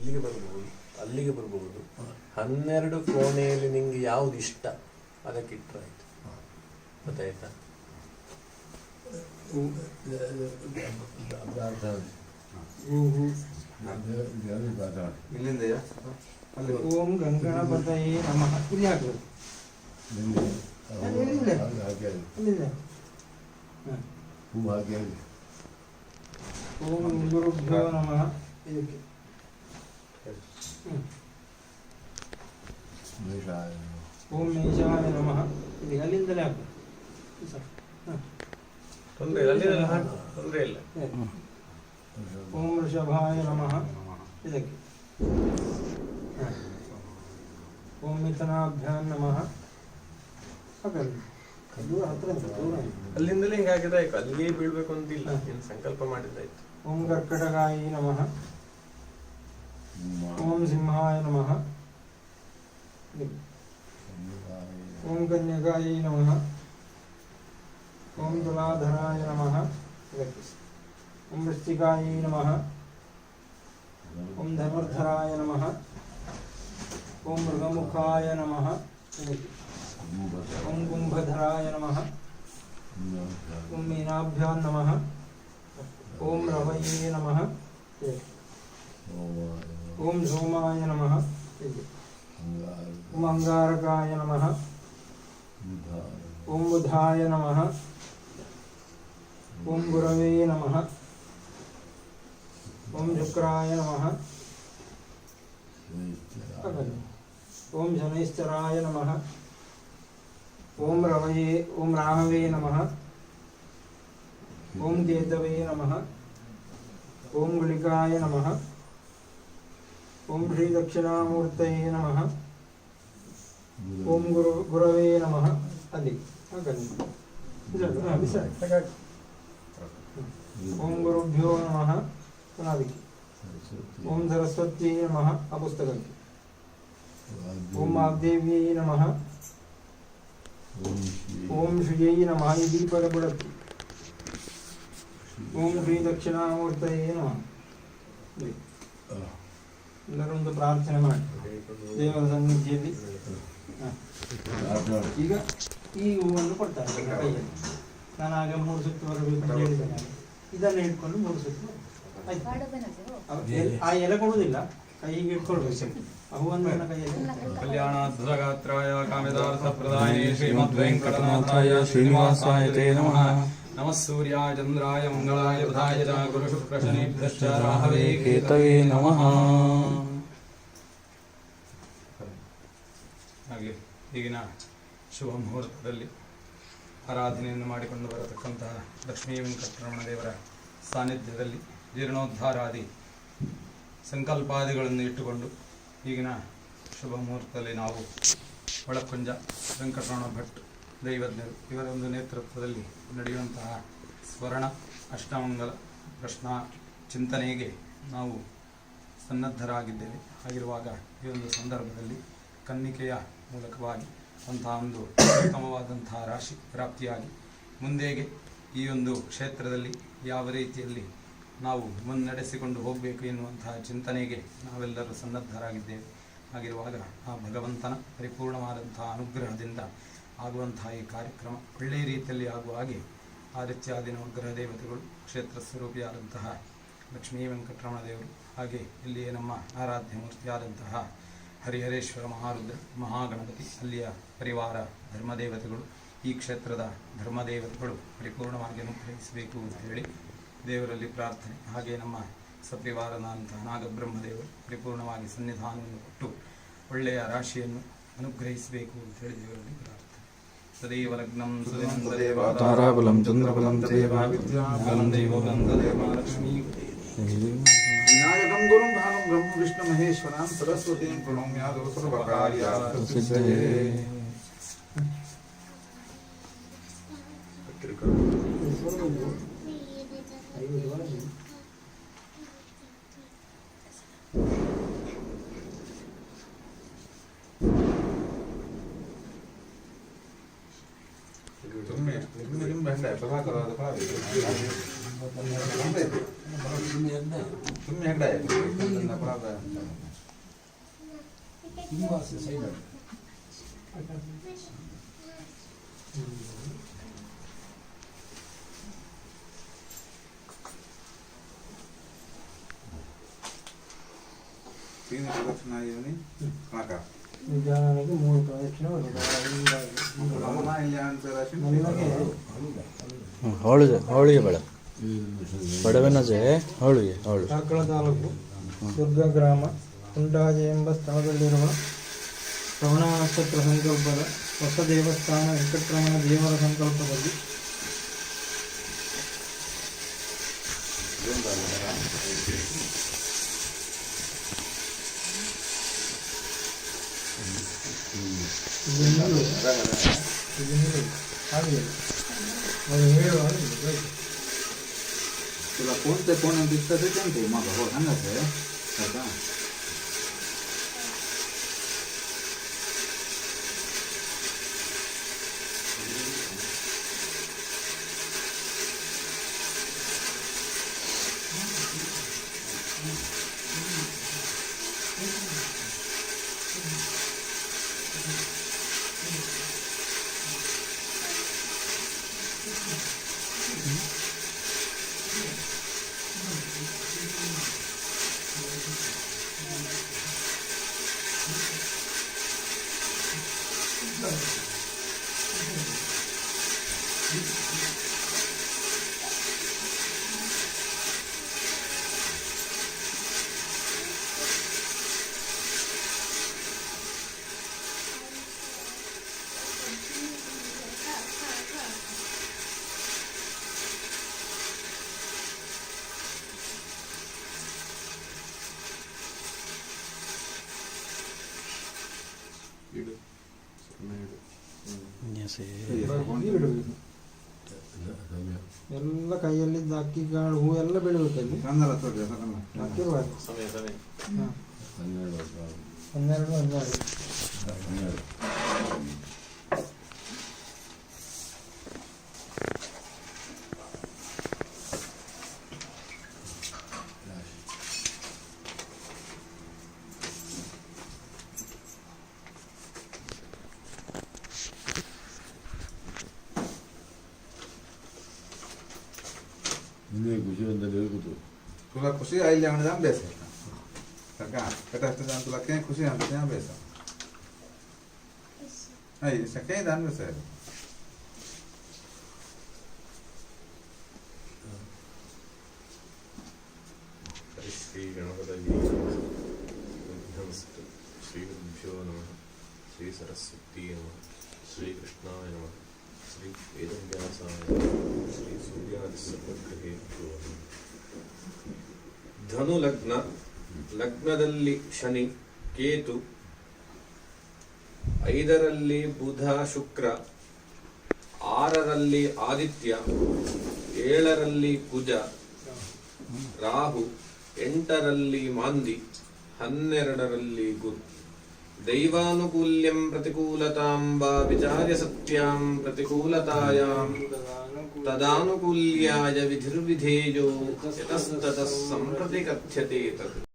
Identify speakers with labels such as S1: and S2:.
S1: ಇಲ್ಲಿಗೆ ಬರ್ಬೋದು, ಅಲ್ಲಿಗೆ ಬರ್ಬೋದು. 12 ಕೋಣೆಯಲ್ಲಿ ನಿಂಗೆ ಯಾವ್ದು ಇಷ್ಟ ಅದಕ್ಕೆ ಇಟ್ಟರಾಯ್ತು. ಗೊತ್ತಾಯ್ತಾ?
S2: ಓಂ ಗಂಗಣಪತಯೇ ನಮಃ. ಇಲ್ಲಿ ಹಾಕಬೇಕು. ಓಂ ಗುರುಭ್ಯೋ ನಮಃ. ಇದಕ್ಕೆ ಓಂ ಮೇಷಾಯ ನಮಃ. ಇದಕ್ಕೆ ಅಲ್ಲಿಂದಲೇ ಹಾಕು.
S1: ತೊಂದರೆ ಇಲ್ಲ.
S2: ಓಂ ವೃಷಭಾಯ ನಮಃ. ಇದಕ್ಕೆ ಓಂ ಮಿಥುನಾಭ್ಯಾಂ ನಮಃ.
S1: ಅಲ್ಲಿಂದಲೇ ಹಿಂಗೆ ಹಾಕಿದಾಯ್ತು, ಅಲ್ಲಿಯೇ ಬೀಳ್ಬೇಕು ಅಂತಿಲ್ಲ, ಏನು ಸಂಕಲ್ಪ ಮಾಡಿದ್ದಾಯ್ತು.
S2: ಓಂ ಕರ್ಕಟಕಾಯಿ ನಮಃ. ಓಂ ಸಿಂಹಾಯ ನಮಃ. ಓಂ ಕನ್ಯಕಾಯಿ ನಮಃ. ಓಂ ತುಲಾಧರಾಯ ನಮಃ. ಓಂ ವೃಶ್ಚಿಕಾಯಿ ನಮಃ. ಓಂ ಧನುರ್ಧರಾಯ ನಮಃ. ಓಂ ಮೃಗಮುಖಾಯ ನಮಃ. ಓಂ ಕುಂಭಧರಾಯ ನಮಃ. ಓಂ ಮೀನಾಭ್ಯಾಂ ನಮಃ. ಓಂ ರವಯೇ ನಮಃ. ಓಂ ಸೋಮಾಯ ನಮಃ. ಓಂ ಅಂಗಾರಕಾಯ ನಮಃ. ಓಂ ಬುಧಾಯ ನಮಃ. ಓಂ ಗುರವೇ ನಮಃ. ಓಂ ಶುಕ್ರಾಯ ನಮಃ. ಓಂ ಶನೈಶ್ಚರಾಯ ನಮಃ. ಓಂ ರಾಹವೇ ನಮಃ. ಓಂ ಕೇತವೇ ನಮಃ. ಓಂ ಗುಳಿಕಾಯ ನಮಃ. ಓಂ ಶ್ರೀ ದಕ್ಷಿಣಾಮೂರ್ತಯೇ ನಮಃ. ಓಂ ಗುರವೇ ನಮಃ. ಅಲ್ಲಿ ಓಂ ಗುರುಭ್ಯೋ ನಮಃ. ಪುನಃ ಓಂ ಸರಸ್ವತ್ಯೈ ನಮಃ. ಆ ಪುಸ್ತಕಕ್ಕೆ ಓಂ ವಾಗ್ದೇವ್ಯೈ ನಮಃ. ಓಂ ಶ್ರೀಯೈ ನಮಃ. ಈ ದೀಪದ ಬುಡಕ್ಕೆ ಓಂ ಶ್ರೀ ದಕ್ಷಿಣಾಮೂರ್ತಯೇ ನಮಃ. ಎಲ್ಲರೊಂದು ಪ್ರಾರ್ಥನೆ ಮಾಡಿ ದೇವರ ಸನ್ನಿಧಿಯಲ್ಲಿ. ಈಗ ಈ ಹೂವನ್ನು ಕೊಡ್ತಾರೆ ಕೈಯಲ್ಲಿ. ನಾನು ಆಗ 3 ಸುತ್ತು ಬರಬೇಕು ಅಂತ ಹೇಳಿದ್ದೇನೆ. ಇದನ್ನು ಇಟ್ಕೊಂಡು 3 ಸುತ್ತು ಆಯ್ತು. ಆ ಎಲೆ ಕೊಡುವುದಿಲ್ಲ, ಕೈಗೆ ಇಟ್ಕೊಳ್ಬೇಕು. ಆ ಹೂವನ್ನು ನನ್ನ ಕೈಯಲ್ಲಿ.
S3: ಕಲ್ಯಾಣಾಧ್ರಗಾತ್ರಾಯ ಕಾಮಿತಾರ್ಥಪ್ರದಾಯಿನೇ ಶ್ರೀಮದ್ವೆಂಕಟನಾಥಾಯ ಶ್ರೀನಿವಾಸಾಯ ತೇ ನಮಃ. ನಮಃ ಸೂರ್ಯಾಯ ಚಂದ್ರಾಯ ಮಂಗಳಾಯ ಬುಧಾಯ ಚ ಗುರುಶುಕ್ರಶನಿಭ್ಯಶ್ಚ ರಾಹವೇ ಕೇತವೇ ನಮಃ. ಹಾಗೆ ಈಗಿನ ಶುಭ ಮುಹೂರ್ತದಲ್ಲಿ ಆರಾಧನೆಯನ್ನು ಮಾಡಿಕೊಂಡು ಬರತಕ್ಕಂತಹ ಲಕ್ಷ್ಮೀ ವೆಂಕಟರಮಣ ದೇವರ ಸಾನ್ನಿಧ್ಯದಲ್ಲಿ ಜೀರ್ಣೋದ್ಧಾರಾದಿ ಸಂಕಲ್ಪಾದಿಗಳನ್ನು ಇಟ್ಟುಕೊಂಡು ಈಗಿನ ಶುಭ ಮುಹೂರ್ತದಲ್ಲಿ ನಾವು ಒಳಕುಂಜ ವೆಂಕಟರಮಣ ಭಟ್ ದೈವಜ್ಞರು ಇವರ ಒಂದು ನೇತೃತ್ವದಲ್ಲಿ ನಡೆಯುವಂತಹ ಸ್ವರ್ಣ ಅಷ್ಟಮಂಗಲ ಪ್ರಶ್ನಾ ಚಿಂತನೆಗೆ ನಾವು ಸನ್ನದ್ಧರಾಗಿದ್ದೇವೆ. ಹಾಗಿರುವಾಗ ಈ ಒಂದು ಸಂದರ್ಭದಲ್ಲಿ ಕನ್ನಿಕೆಯ ಮೂಲಕವಾಗಿ ಅಂತಹ ಒಂದು ಉತ್ತಮವಾದಂತಹ ರಾಶಿ ಪ್ರಾಪ್ತಿಯಾಗಿ ಮುಂದೆಗೆ ಈ ಒಂದು ಕ್ಷೇತ್ರದಲ್ಲಿ ಯಾವ ರೀತಿಯಲ್ಲಿ ನಾವು ಮುನ್ನಡೆಸಿಕೊಂಡು ಹೋಗಬೇಕು ಎನ್ನುವಂತಹ ಚಿಂತನೆಗೆ ನಾವೆಲ್ಲರೂ ಸನ್ನದ್ಧರಾಗಿದ್ದೇವೆ. ಹಾಗಿರುವಾಗ ಆ ಭಗವಂತನ ಪರಿಪೂರ್ಣವಾದಂತಹ ಅನುಗ್ರಹದಿಂದ ಆಗುವಂತಹ ಈ ಕಾರ್ಯಕ್ರಮ ಒಳ್ಳೆಯ ರೀತಿಯಲ್ಲಿ ಆಗುವ ಹಾಗೆ ಆದಿತ್ಯಾದಿ ನವಗ್ರಹ ದೇವತೆಗಳು, ಕ್ಷೇತ್ರ ಸ್ವರೂಪಿಯಾದಂತಹ ಲಕ್ಷ್ಮೀ ವೆಂಕಟರಮಣ ದೇವರು, ಹಾಗೆ ಇಲ್ಲಿಯೇ ನಮ್ಮ ಆರಾಧ್ಯ ಮೂರ್ತಿಯಾದಂತಹ ಹರಿಹರೇಶ್ವರ ಮಹಾರುದ್ರ ಮಹಾಗಣಪತಿ, ಅಲ್ಲಿಯ ಪರಿವಾರ ಧರ್ಮದೇವತೆಗಳು, ಈ ಕ್ಷೇತ್ರದ ಧರ್ಮದೇವತೆಗಳು ಪರಿಪೂರ್ಣವಾಗಿ ಅನುಗ್ರಹಿಸಬೇಕು ಅಂತ ಹೇಳಿ ದೇವರಲ್ಲಿ ಪ್ರಾರ್ಥನೆ. ಹಾಗೆ ನಮ್ಮ ಸಪರಿವಾರನಾದಂತಹ ನಾಗಬ್ರಹ್ಮದೇವರು ಪರಿಪೂರ್ಣವಾಗಿ ಸನ್ನಿಧಾನವನ್ನು ಕೊಟ್ಟು ಒಳ್ಳೆಯ ರಾಶಿಯನ್ನು ಅನುಗ್ರಹಿಸಬೇಕು ಅಂತ ಹೇಳಿ ದೇವರಲ್ಲಿ ಪ್ರಾರ್ಥನೆ. ಸದೈವ ಲಗ್ನಂ ಸುದಿನಂದದೇವ ತಾರಾಬಲಂ ಚಂದ್ರಬಲಂ ತದೇವ ವಿದ್ಯಾಬಲಂ ದೈವಬಲಂ ತದೇವ ಲಕ್ಷ್ಮೀ
S4: ವಿನಾಯಕಂ ಗುರುಂ ಭಾನುಂ ಬ್ರಹ್ಮ ವಿಷ್ಣು ಮಹೇಶ್ವರಾಂ ಸರಸ್ವತೀಂ ಪ್ರಣಮ್ಯಾದೋ ಸರ್ವಕಾರ್ಯಾರ್ಥ್ ಸಿದ್ಧಯೇ.
S1: तुम्हें
S4: तुम्ही एकदा आहे कोणाचा तीन प्रदक्षिणा येऊन नका
S2: ನಿಧಾನಕ್ಕೆ 3 ಪ್ರದಕ್ಷಿಣೆ ಹೊಡೆದ
S4: ಅಮ್ಮ ಇಲ್ಲಿ ಆನ್ಸರ್
S2: ಮೆಲ್ಲಗೆ
S5: ಹೋಳಿಗೆ ಬೇಡ ಬಡವನಜೆ ಹೋಳಿಗೆ
S2: ಕಾರ್ಕಳ ತಾಲೂಕು ದುರ್ಗ ಗ್ರಾಮ ಕುಂಡಾಜೆ ಎಂಬ ಸ್ಥಳದಲ್ಲಿರುವ ಶ್ರವಣ ನಕ್ಷತ್ರ ಸಂಕಲ್ಪದ ಹೊಸ ದೇವಸ್ಥಾನ ವೆಂಕಟರಮಣ ದೇವರ ಸಂಕಲ್ಪದಲ್ಲಿ
S4: तुला कोणते कोण दिसतं ते कोणते मग हो सांगायचं का
S1: ಇಡು ಸುಮ್ಮನೆ ಇಡು
S2: ಎಲ್ಲ ಕೈಯಲ್ಲಿದ್ದ ಅಕ್ಕಿ ಕಾಳು ಹೂ ಎಲ್ಲ ಬೆಳಿಬೇಕಲ್ಲಿ
S4: ಕನ್ನಡ ತೋರಿ ಕನ್ನಡ
S2: ಹಾಕಿರ್ಬಾರ್ದು
S1: ಸಮಯ
S2: 12 16
S4: तुला खुशी आईली आणि जाम बेस का कटास्ट जान तुला काय खुशी आणतो त्या बेस नाही सकाळी जाण बेस आहे
S1: ಶ್ರೀ ಗಣಪತಿ ನಮಸ್ತೆ ಶ್ರೀ ಗುರುಭ್ಯೋ ನಮಃ ಶ್ರೀ ಸರಸ್ವತಿ ನಮಃ ಶ್ರೀ ಕೃಷ್ಣಾಯ ನಮಃ ಶ್ರೀ ವೇದವ್ಯಾಸಾಯ ಶ್ರೀ ಸೂರ್ಯಾದಿ ಸರ್ವಗ್ರಹೇಭ್ಯೋ ನಮಃ. ಧನು ಲಗ್ನ, ಲಗ್ನದಲ್ಲಿ ಶನಿ ಕೇತು, 5ರಲ್ಲಿ ಬುಧ ಶುಕ್ರ, 6ರಲ್ಲಿ ಆದಿತ್ಯ, 7ರಲ್ಲಿ ಕುಜ ರಾಹು, 8ರಲ್ಲಿ ಮಾಂದಿ, 12ರಲ್ಲಿ ಗುರು. ದೈವಾನುಕೂಲ್ಯಂ ಪ್ರತಿಕೂಲತಾಂ ವಾ ವಿಚಾರ್ಯ ಸತ್ಯಾಂ ಪ್ರತಿಕೂಲತಾಯಾಂ ತದಾನುಕೂಲ್ಯಾಯ ವಿಧಿರ್ವಿಧೇಯೋ ಯತಸ್ತತಃ ಸಂಪ್ರತಿ ಕಥ್ಯತೆ ತತ್.